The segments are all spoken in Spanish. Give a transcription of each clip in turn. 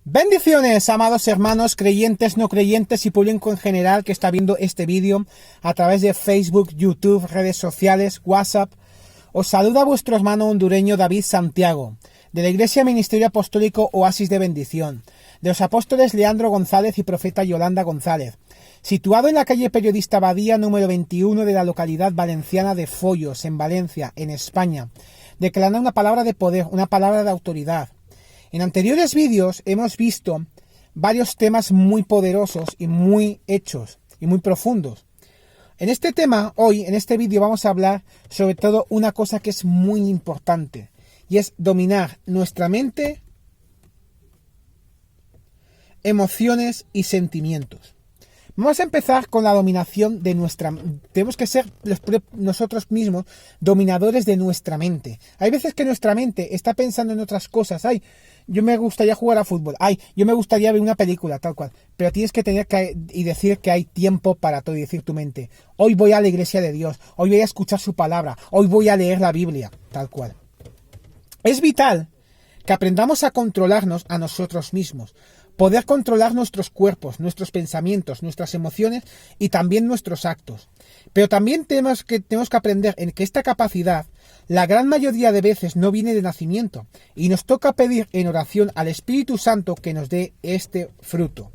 Bendiciones, amados hermanos, creyentes, no creyentes y público en general que está viendo este vídeo a través de Facebook, YouTube, redes sociales, WhatsApp. Os saluda vuestro hermano hondureño David Santiago, de la Iglesia Ministerio Apostólico Oasis de Bendición, de los apóstoles Leandro González y profeta Yolanda González, situado en la calle Periodista Badía número 21 de la localidad valenciana de Follos, en Valencia, en España, declarando una palabra de poder, una palabra de autoridad. En anteriores vídeos hemos visto varios temas muy poderosos y muy hechos y muy profundos. En este tema, hoy, en este vídeo, vamos a hablar sobre todo una cosa que es muy importante, y es dominar nuestra mente, emociones y sentimientos. Vamos a empezar con la dominación de nuestra mente. Tenemos que ser nosotros mismos dominadores de nuestra mente. Hay veces que nuestra mente está pensando en otras cosas. Ay, yo me gustaría jugar a fútbol. Ay, yo me gustaría ver una película, tal cual. Pero tienes que tener que y decir que hay tiempo para todo y decir tu mente. Hoy voy a la iglesia de Dios. Hoy voy a escuchar su palabra. Hoy voy a leer la Biblia, tal cual. Es vital que aprendamos a controlarnos a nosotros mismos. Poder controlar nuestros cuerpos, nuestros pensamientos, nuestras emociones y también nuestros actos. Pero también tenemos que aprender en que esta capacidad, la gran mayoría de veces no viene de nacimiento, y nos toca pedir en oración al Espíritu Santo que nos dé este fruto.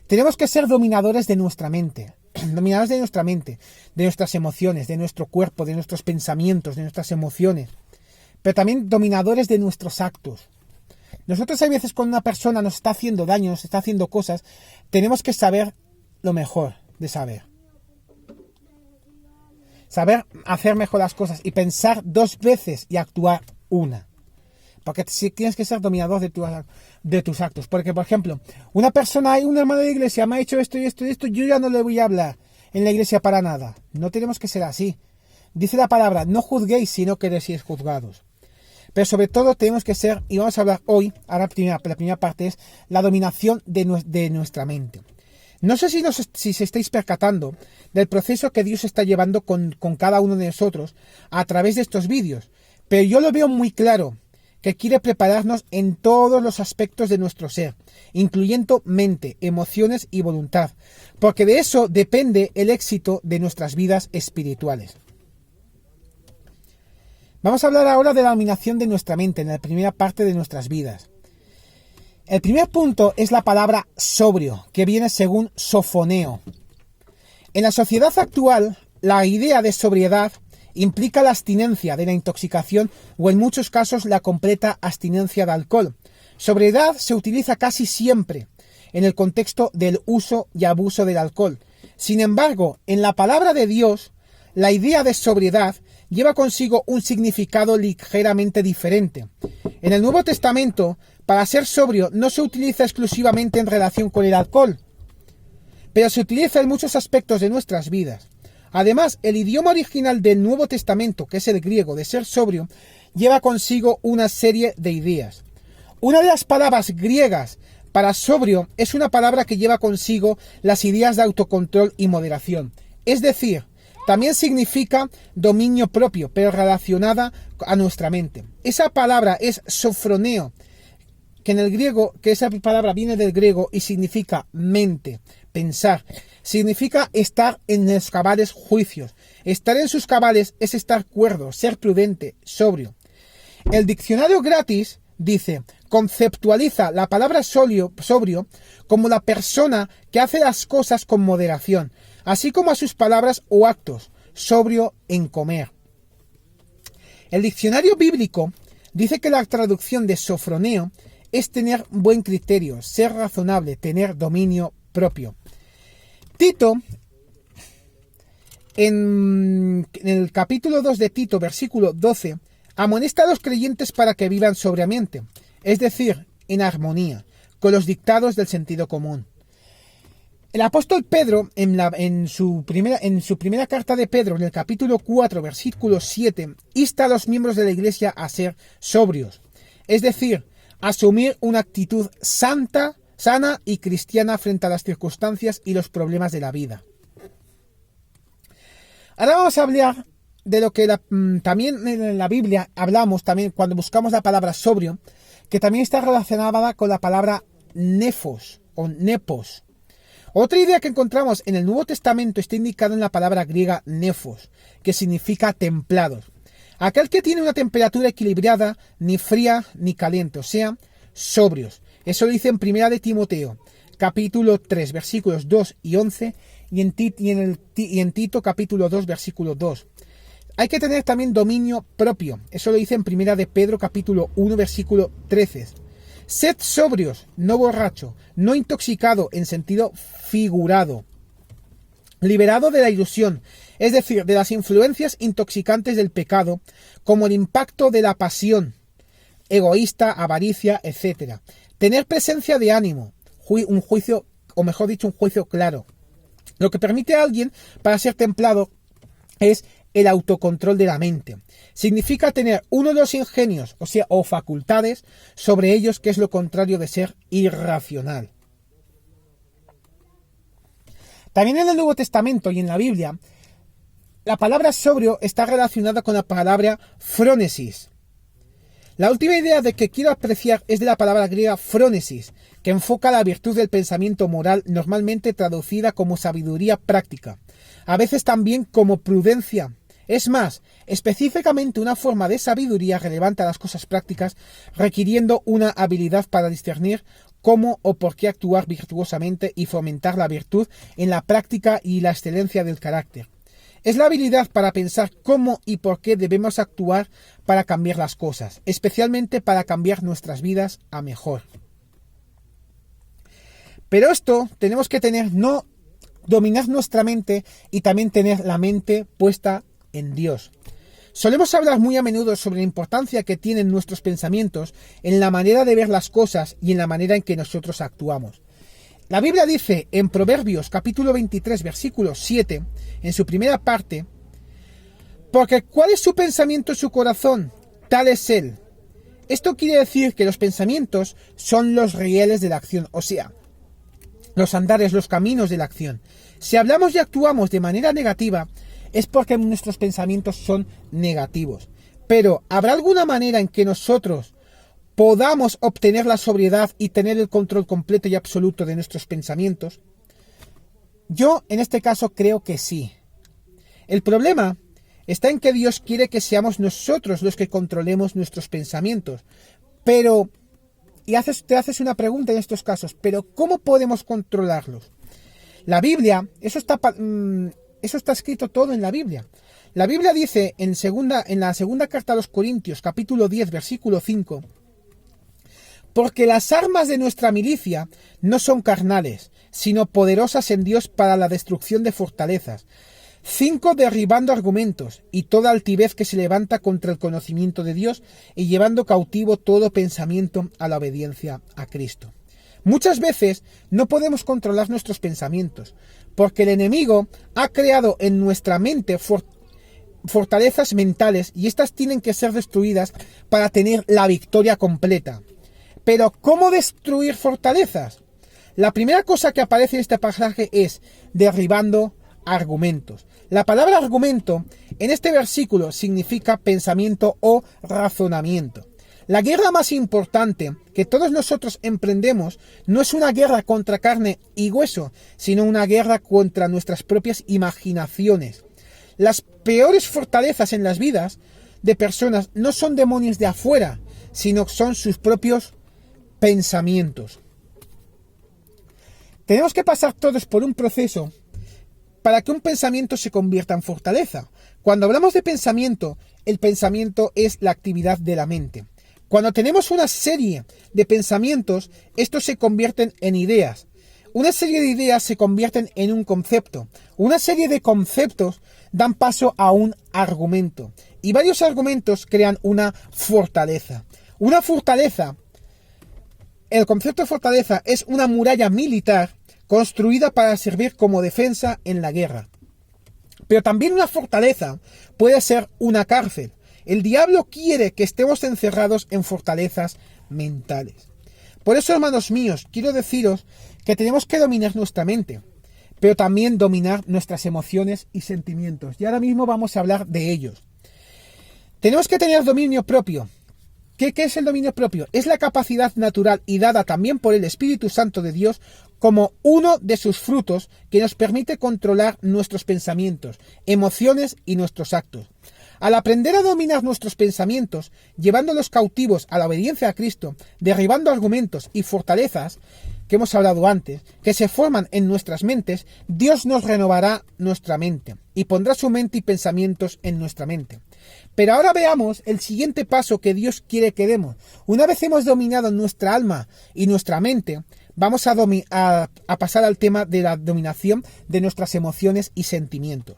Tenemos que ser dominadores de nuestra mente, dominadores de nuestra mente, de nuestras emociones, de nuestro cuerpo, de nuestros pensamientos, de nuestras emociones, pero también dominadores de nuestros actos. Nosotros hay veces cuando una persona nos está haciendo daño, nos está haciendo cosas, tenemos que saber lo mejor de saber. Saber hacer mejor las cosas y pensar dos veces y actuar una. Porque si tienes que ser dominador de tus actos. Porque, por ejemplo, una persona, hay un hermano de la iglesia, me ha hecho esto y esto y esto, yo ya no le voy a hablar en la iglesia para nada. No tenemos que ser así. Dice la palabra, no juzguéis si no queréis juzgados. Pero sobre todo tenemos que ser, y vamos a hablar hoy, ahora la primera parte es la dominación de nuestra mente. No sé si se estáis percatando del proceso que Dios está llevando con cada uno de nosotros a través de estos vídeos, pero yo lo veo muy claro, que quiere prepararnos en todos los aspectos de nuestro ser, incluyendo mente, emociones y voluntad, porque de eso depende el éxito de nuestras vidas espirituales. Vamos a hablar ahora de la dominación de nuestra mente en la primera parte de nuestras vidas. El primer punto es la palabra sobrio, que viene según sofoneo. En la sociedad actual, la idea de sobriedad implica la abstinencia de la intoxicación o en muchos casos la completa abstinencia de alcohol. Sobriedad se utiliza casi siempre en el contexto del uso y abuso del alcohol. Sin embargo, en la palabra de Dios, la idea de sobriedad lleva consigo un significado ligeramente diferente. En el Nuevo Testamento, para ser sobrio no se utiliza exclusivamente en relación con el alcohol, pero se utiliza en muchos aspectos de nuestras vidas. Además, el idioma original del Nuevo Testamento, que es el griego, de ser sobrio, lleva consigo una serie de ideas. Una de las palabras griegas para sobrio es una palabra que lleva consigo las ideas de autocontrol y moderación. Es decir, también significa dominio propio, pero relacionada a nuestra mente. Esa palabra es sofroneo, que en el griego, que esa palabra viene del griego y significa mente, pensar. Significa estar en los cabales juicios. Estar en sus cabales es estar cuerdo, ser prudente, sobrio. El diccionario gratis dice, conceptualiza la palabra sobrio como la persona que hace las cosas con moderación, así como a sus palabras o actos, sobrio en comer. El diccionario bíblico dice que la traducción de sofroneo es tener buen criterio, ser razonable, tener dominio propio. Tito, en el capítulo 2 de Tito, versículo 12, amonesta a los creyentes para que vivan sobriamente, es decir, en armonía, con los dictados del sentido común. El apóstol Pedro, en su primera carta de Pedro, en el capítulo 4, versículo 7, insta a los miembros de la iglesia a ser sobrios, es decir, asumir una actitud sana y cristiana frente a las circunstancias y los problemas de la vida. Ahora vamos a hablar de lo que también en la Biblia hablamos, también cuando buscamos la palabra sobrio, que también está relacionada con la palabra nefos o nepos. Otra idea que encontramos en el Nuevo Testamento está indicada en la palabra griega nefos, que significa templados. Aquel que tiene una temperatura equilibrada, ni fría ni caliente, o sea, sobrios. Eso lo dice en 1 de Timoteo, capítulo 3, versículos 2 y 11, y en Tito, capítulo 2, versículo 2. Hay que tener también dominio propio. Eso lo dice en 1 de Pedro, capítulo 1, versículo 13. Sed sobrios, no borracho, no intoxicado en sentido figurado, liberado de la ilusión, es decir, de las influencias intoxicantes del pecado, como el impacto de la pasión egoísta, avaricia, etc. Tener presencia de ánimo, un juicio claro. Lo que permite a alguien para ser templado es el autocontrol de la mente. Significa tener uno de los ingenios, o facultades, sobre ellos, que es lo contrario de ser irracional. También en el Nuevo Testamento y en la Biblia, la palabra sobrio está relacionada con la palabra phronesis. La última idea de que quiero apreciar es de la palabra griega phronesis, que enfoca la virtud del pensamiento moral, normalmente traducida como sabiduría práctica, a veces también como prudencia. Es más, específicamente una forma de sabiduría relevante a las cosas prácticas, requiriendo una habilidad para discernir cómo o por qué actuar virtuosamente y fomentar la virtud en la práctica y la excelencia del carácter. Es la habilidad para pensar cómo y por qué debemos actuar para cambiar las cosas, especialmente para cambiar nuestras vidas a mejor. Pero esto tenemos que dominar nuestra mente y también tener la mente puesta en Dios. Solemos hablar muy a menudo sobre la importancia que tienen nuestros pensamientos en la manera de ver las cosas y en la manera en que nosotros actuamos. La Biblia dice en Proverbios capítulo 23 versículo 7, en su primera parte, porque ¿cuál es su pensamiento en su corazón? Tal es él. Esto quiere decir que los pensamientos son los rieles de la acción, o sea, los andares, los caminos de la acción. Si hablamos y actuamos de manera negativa, es porque nuestros pensamientos son negativos. Pero, ¿habrá alguna manera en que nosotros podamos obtener la sobriedad y tener el control completo y absoluto de nuestros pensamientos? Yo, en este caso, creo que sí. El problema está en que Dios quiere que seamos nosotros los que controlemos nuestros pensamientos. Pero, te haces una pregunta en estos casos, ¿pero cómo podemos controlarlos? La Biblia, eso está escrito todo en la Biblia. La Biblia dice en la segunda carta a los Corintios, capítulo 10, versículo 5, porque las armas de nuestra milicia no son carnales, sino poderosas en Dios para la destrucción de fortalezas. 5, derribando argumentos y toda altivez que se levanta contra el conocimiento de Dios y llevando cautivo todo pensamiento a la obediencia a Cristo. Muchas veces no podemos controlar nuestros pensamientos, porque el enemigo ha creado en nuestra mente fortalezas mentales y estas tienen que ser destruidas para tener la victoria completa. Pero, ¿cómo destruir fortalezas? La primera cosa que aparece en este pasaje es derribando argumentos. La palabra argumento en este versículo significa pensamiento o razonamiento. La guerra más importante que todos nosotros emprendemos no es una guerra contra carne y hueso, sino una guerra contra nuestras propias imaginaciones. Las peores fortalezas en las vidas de personas no son demonios de afuera, sino son sus propios pensamientos. Tenemos que pasar todos por un proceso para que un pensamiento se convierta en fortaleza. Cuando hablamos de pensamiento, el pensamiento es la actividad de la mente. Cuando tenemos una serie de pensamientos, estos se convierten en ideas. Una serie de ideas se convierten en un concepto. Una serie de conceptos dan paso a un argumento. Y varios argumentos crean una fortaleza. Una fortaleza, el concepto de fortaleza es una muralla militar construida para servir como defensa en la guerra. Pero también una fortaleza puede ser una cárcel. El diablo quiere que estemos encerrados en fortalezas mentales. Por eso, hermanos míos, quiero deciros que tenemos que dominar nuestra mente, pero también dominar nuestras emociones y sentimientos. Y ahora mismo vamos a hablar de ellos. Tenemos que tener dominio propio. ¿Qué es el dominio propio? Es la capacidad natural y dada también por el Espíritu Santo de Dios como uno de sus frutos que nos permite controlar nuestros pensamientos, emociones y nuestros actos. Al aprender a dominar nuestros pensamientos, llevándolos cautivos a la obediencia a Cristo, derribando argumentos y fortalezas que hemos hablado antes, que se forman en nuestras mentes, Dios nos renovará nuestra mente y pondrá su mente y pensamientos en nuestra mente. Pero ahora veamos el siguiente paso que Dios quiere que demos. Una vez hemos dominado nuestra alma y nuestra mente, vamos a pasar al tema de la dominación de nuestras emociones y sentimientos.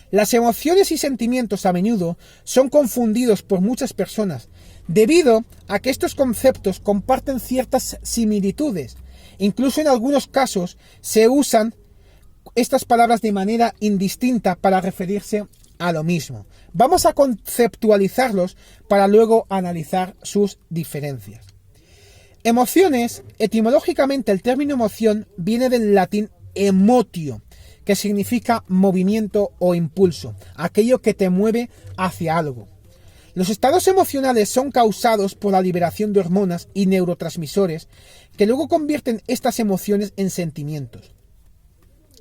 Las emociones y sentimientos a menudo son confundidos por muchas personas, debido a que estos conceptos comparten ciertas similitudes. Incluso en algunos casos se usan estas palabras de manera indistinta para referirse a lo mismo. Vamos a conceptualizarlos para luego analizar sus diferencias. Emociones, etimológicamente el término emoción viene del latín emotio, que significa movimiento o impulso, aquello que te mueve hacia algo. Los estados emocionales son causados por la liberación de hormonas y neurotransmisores que luego convierten estas emociones en sentimientos.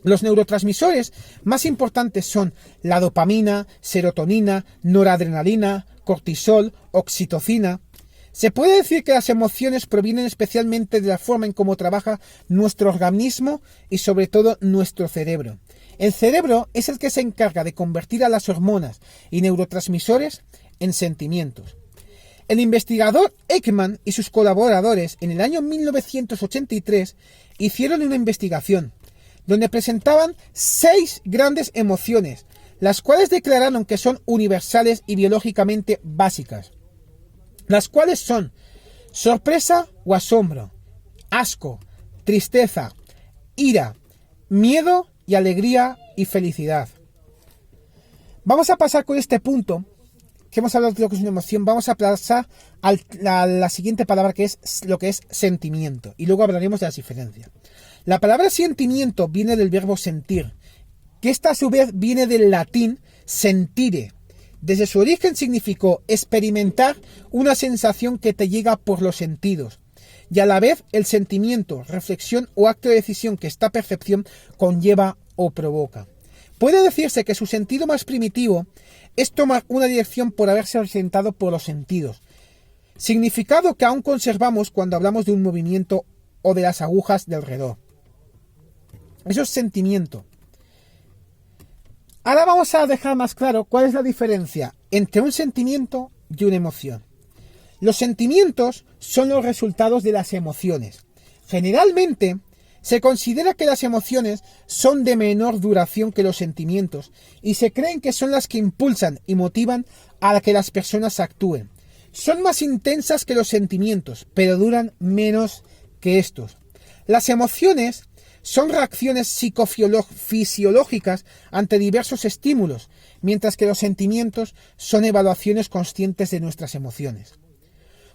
Los neurotransmisores más importantes son la dopamina, serotonina, noradrenalina, cortisol, oxitocina. Se puede decir que las emociones provienen especialmente de la forma en cómo trabaja nuestro organismo y sobre todo nuestro cerebro. El cerebro es el que se encarga de convertir a las hormonas y neurotransmisores en sentimientos. El investigador Ekman y sus colaboradores en el año 1983 hicieron una investigación donde presentaban 6 grandes emociones, las cuales declararon que son universales y biológicamente básicas. Las cuales son sorpresa o asombro, asco, tristeza, ira, miedo y alegría y felicidad. Vamos a pasar con este punto, que hemos hablado de lo que es una emoción, vamos a pasar a la siguiente palabra que es lo que es sentimiento. Y luego hablaremos de las diferencias. La palabra sentimiento viene del verbo sentir, que esta a su vez viene del latín sentire. Desde su origen significó experimentar una sensación que te llega por los sentidos, y a la vez el sentimiento, reflexión o acto de decisión que esta percepción conlleva o provoca. Puede decirse que su sentido más primitivo es tomar una dirección por haberse orientado por los sentidos, significado que aún conservamos cuando hablamos de un movimiento o de las agujas del reloj. Eso es sentimiento. Ahora vamos a dejar más claro cuál es la diferencia entre un sentimiento y una emoción. Los sentimientos son los resultados de las emociones. Generalmente, se considera que las emociones son de menor duración que los sentimientos y se creen que son las que impulsan y motivan a que las personas actúen. Son más intensas que los sentimientos, pero duran menos que estos. Las emociones son reacciones psicofisiológicas ante diversos estímulos, mientras que los sentimientos son evaluaciones conscientes de nuestras emociones.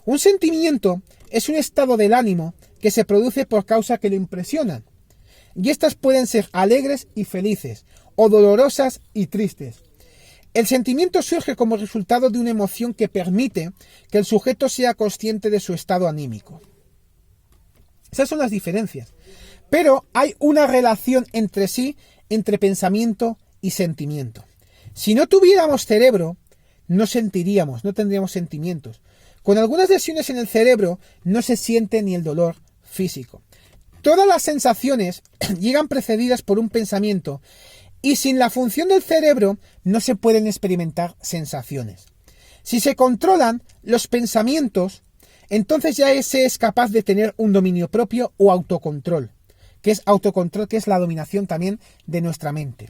Un sentimiento es un estado del ánimo que se produce por causa que lo impresionan, y estas pueden ser alegres y felices, o dolorosas y tristes. El sentimiento surge como resultado de una emoción que permite que el sujeto sea consciente de su estado anímico. Esas son las diferencias. Pero hay una relación entre sí, entre pensamiento y sentimiento. Si no tuviéramos cerebro, no sentiríamos, no tendríamos sentimientos. Con algunas lesiones en el cerebro no se siente ni el dolor físico. Todas las sensaciones llegan precedidas por un pensamiento y sin la función del cerebro no se pueden experimentar sensaciones. Si se controlan los pensamientos, entonces ya se es capaz de tener un dominio propio o autocontrol. Que es autocontrol, que es la dominación también de nuestra mente.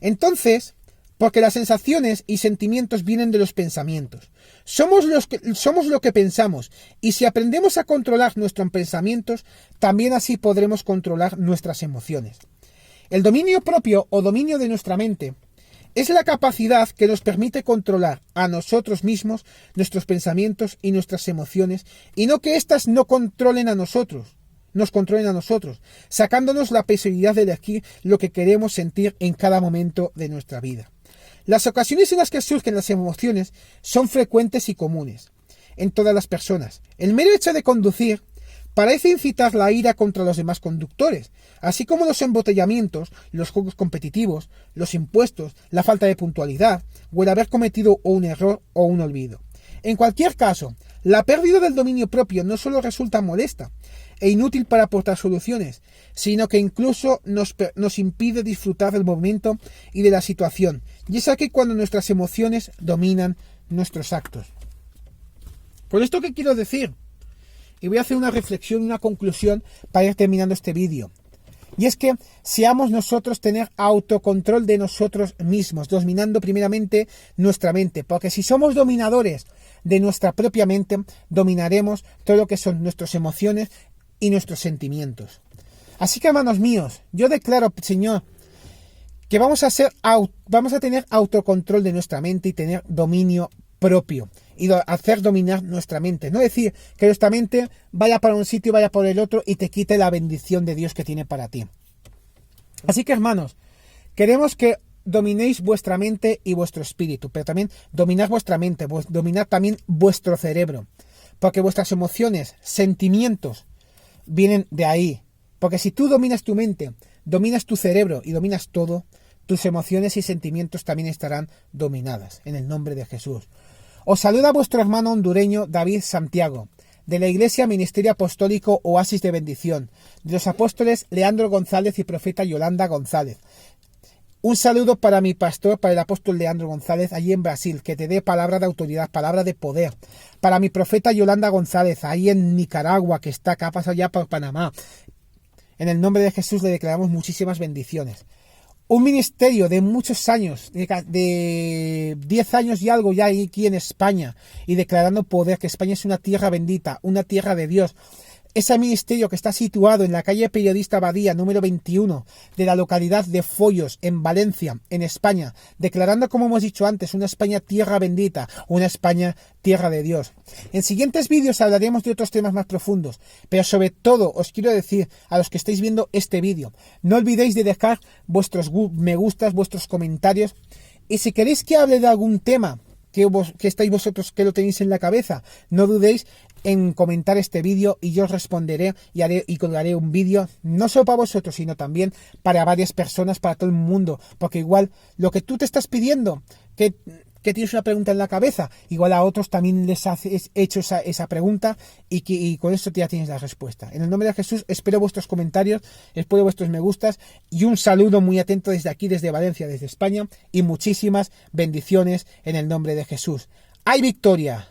Entonces, porque las sensaciones y sentimientos vienen de los pensamientos. Somos lo que pensamos, y si aprendemos a controlar nuestros pensamientos, también así podremos controlar nuestras emociones. El dominio propio o dominio de nuestra mente es la capacidad que nos permite controlar a nosotros mismos, nuestros pensamientos y nuestras emociones, y no que éstas nos controlen a nosotros, sacándonos la posibilidad de elegir lo que queremos sentir en cada momento de nuestra vida. Las ocasiones en las que surgen las emociones son frecuentes y comunes en todas las personas. El mero hecho de conducir parece incitar la ira contra los demás conductores, así como los embotellamientos, los juegos competitivos, los impuestos, la falta de puntualidad, o el haber cometido un error o un olvido. En cualquier caso, la pérdida del dominio propio no solo resulta molesta e inútil para aportar soluciones, sino que incluso nos impide disfrutar del momento y de la situación, y es aquí cuando nuestras emociones dominan nuestros actos. ¿Con esto qué quiero decir? Y voy a hacer una reflexión, una conclusión para ir terminando este vídeo. Y es que seamos nosotros tener autocontrol de nosotros mismos, dominando primeramente nuestra mente, porque si somos dominadores de nuestra propia mente, dominaremos todo lo que son nuestras emociones y nuestros sentimientos. Así que, hermanos míos, yo declaro, Señor, que vamos a tener autocontrol de nuestra mente y tener dominio propio y hacer dominar nuestra mente. No decir que nuestra mente vaya para un sitio y vaya por el otro y te quite la bendición de Dios que tiene para ti. Así que, hermanos, queremos que dominéis vuestra mente y vuestro espíritu, pero también dominad vuestra mente, dominad también vuestro cerebro, porque vuestras emociones, sentimientos, vienen de ahí. Porque si tú dominas tu mente, dominas tu cerebro y dominas todo, tus emociones y sentimientos también estarán dominadas, en el nombre de Jesús. Os saluda vuestro hermano hondureño David Santiago, de la Iglesia Ministerio Apostólico Oasis de Bendición, de los apóstoles Leandro González y profeta Yolanda González. Un saludo para mi pastor, para el apóstol Leandro González, allí en Brasil, que te dé palabra de autoridad, palabra de poder. Para mi profeta Yolanda González, ahí en Nicaragua, que está acá, pasa ya por Panamá. En el nombre de Jesús le declaramos muchísimas bendiciones. Un ministerio de muchos años, de 10 años y algo ya aquí en España, y declarando poder, que España es una tierra bendita, una tierra de Dios. Ese ministerio que está situado en la calle Periodista Badía, número 21, de la localidad de Follos, en Valencia, en España, declarando, como hemos dicho antes, una España tierra bendita, una España tierra de Dios. En siguientes vídeos hablaremos de otros temas más profundos, pero sobre todo os quiero decir a los que estáis viendo este vídeo, no olvidéis de dejar vuestros me gustas, vuestros comentarios, y si queréis que hable de algún tema que estáis vosotros, que lo tenéis en la cabeza, no dudéis en comentar este vídeo y yo os responderé y colgaré un vídeo, no solo para vosotros, sino también para varias personas, para todo el mundo, porque igual lo que tú te estás pidiendo, que tienes una pregunta en la cabeza, igual a otros también les has hecho esa pregunta y con esto ya tienes la respuesta. En el nombre de Jesús espero vuestros comentarios, espero vuestros me gustas y un saludo muy atento desde aquí, desde Valencia, desde España, y muchísimas bendiciones en el nombre de Jesús. ¡Hay victoria!